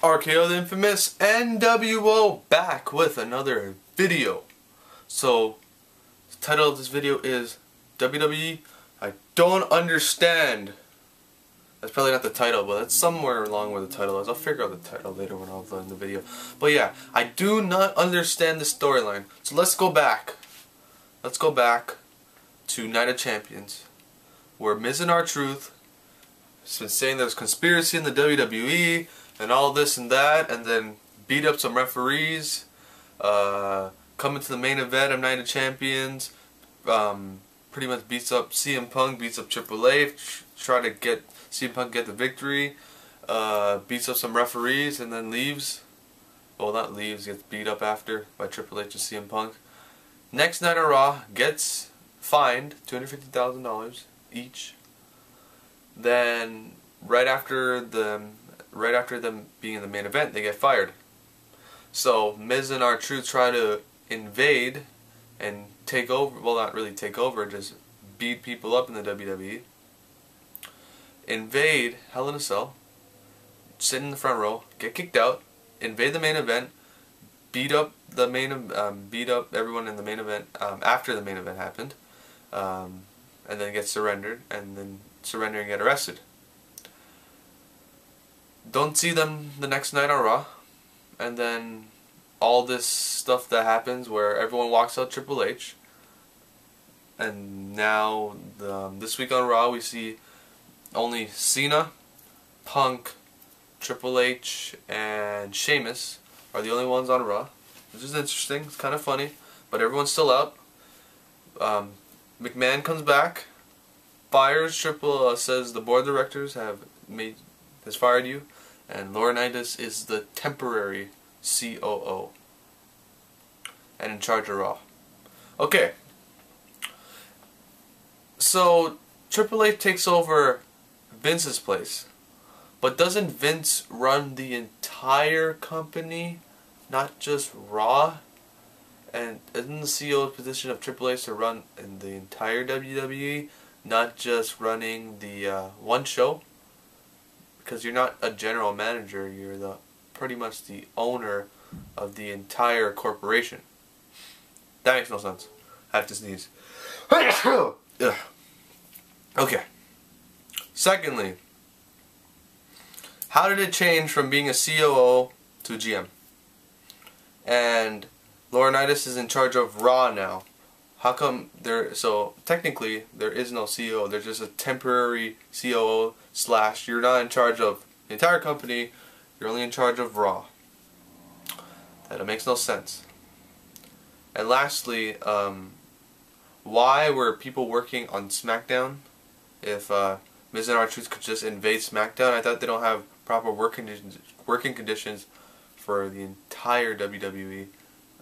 RKO the infamous NWO back with another video. So the title of this video is WWE I Don't Understand. That's probably not the title, but that's somewhere along where the title is. I'll figure out the title later when I'll end the video. But yeah, I do not understand the storyline. So let's go back. Let's go back to Night of Champions, where Miz and R-Truth has been saying there's conspiracy in the WWE and all this and that, and then beat up some referees, come into the main event of Night of Champions, pretty much beats up CM Punk, beats up Triple H, try to get CM Punk get the victory, beats up some referees, and then leaves. Well, not leaves, gets beat up after by Triple H and CM Punk. Next night on Raw, gets fined $250,000 each. Then right after them being in the main event, they get fired. So Miz and R-Truth try to invade and take over, well, not really take over, just beat people up in the WWE. Invade Hell in a Cell, sit in the front row, get kicked out, invade the main event, beat up everyone in the main event after the main event happened, and then get surrendered, and then surrender and get arrested. Don't see them the next night on Raw, and then all this stuff that happens where everyone walks out Triple H, and now this week on Raw we see only Cena, Punk, Triple H, and Sheamus are the only ones on Raw, which is interesting. It's kind of funny, but everyone's still out. McMahon comes back, fires says the board of directors has fired you, and Laurinaitis is the temporary C.O.O. and in charge of Raw. Okay, so Triple H takes over Vince's place, but doesn't Vince run the entire company, not just Raw? And isn't the CEO's position of Triple H to run in the entire WWE, not just running the one show? Because you're not a general manager, you're pretty much the owner of the entire corporation. That makes no sense. I have to sneeze. Okay. Secondly, how did it change from being a COO to a GM? And Laurinaitis is in charge of Raw now. How come so technically there is no CEO, there's just a temporary COO / you're not in charge of the entire company, you're only in charge of Raw. That makes no sense. And lastly, why were people working on SmackDown if Miz and R-Truth could just invade SmackDown? I thought they don't have proper working conditions for the entire WWE,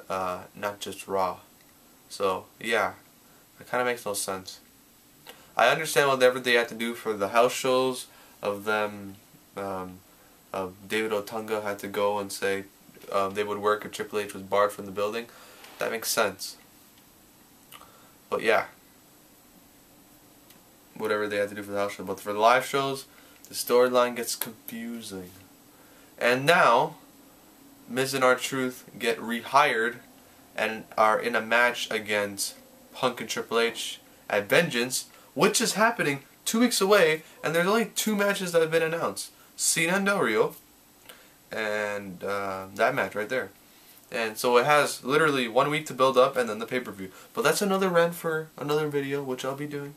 not just Raw. So yeah, it kind of makes no sense. I understand whatever they had to do for the house shows of them. David Otunga had to go and say they would work if Triple H was barred from the building. That makes sense. But yeah, whatever they had to do for the house show. But for the live shows, the storyline gets confusing. And now Miz and R-Truth get rehired and are in a match against Punk and Triple H at Vengeance, which is happening 2 weeks away, and there's only 2 matches that have been announced. Cena and Del Rio, and that match right there. And so it has literally 1 week to build up, and then the pay-per-view. But that's another rant for another video, which I'll be doing.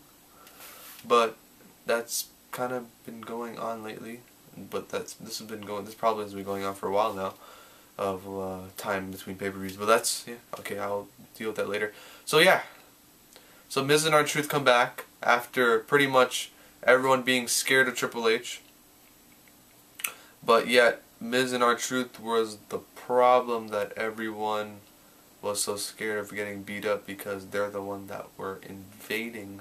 But that's kind of been going on lately. But this probably has been going on for a while now, of time between pay-per-views. But that's, yeah, okay, I'll deal with that later. So yeah, so Miz and R-Truth come back after pretty much everyone being scared of Triple H. But yet Miz and R-Truth was the problem that everyone was so scared of getting beat up, because they're the one that were invading.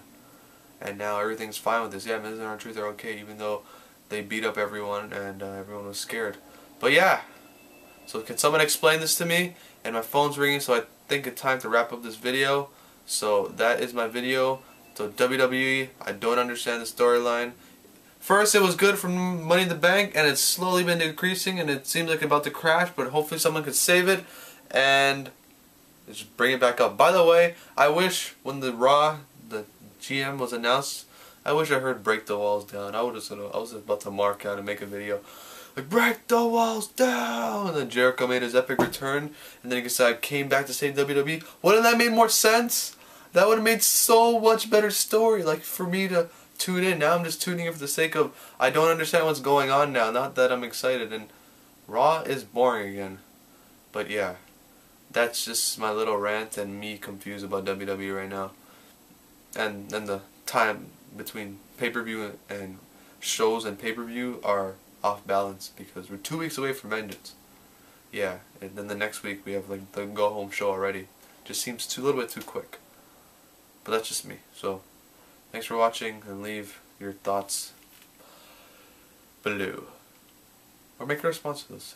And now everything's fine with this. Yeah, Miz and R-Truth are okay, even though they beat up everyone and everyone was scared. But yeah, so can someone explain this to me? And my phone's ringing, so I think it's time to wrap up this video. So that is my video. So WWE, I don't understand the storyline. First it was good for Money in the Bank, and it's slowly been decreasing, and it seems like it's about to crash, but hopefully someone could save it and just bring it back up. By the way, I wish when the GM was announced, I wish I heard "Break the Walls Down." I was about to mark out and make a video like "Break the Walls Down," and then Jericho made his epic return, and then he decided came back to save WWE. Wouldn't that made more sense? That would have made so much better story. Like for me to tune in. Now I'm just tuning in for the sake of I don't understand what's going on now. Not that I'm excited, and Raw is boring again. But yeah, that's just my little rant and me confused about WWE right now. And the time between pay-per-view and shows and pay-per-view are off balance because we're 2 weeks away from Vengeance. Yeah, and then the next week we have like the go-home show already. Just seems a little bit too quick. But that's just me. So, thanks for watching, and leave your thoughts below. Or make a response to this.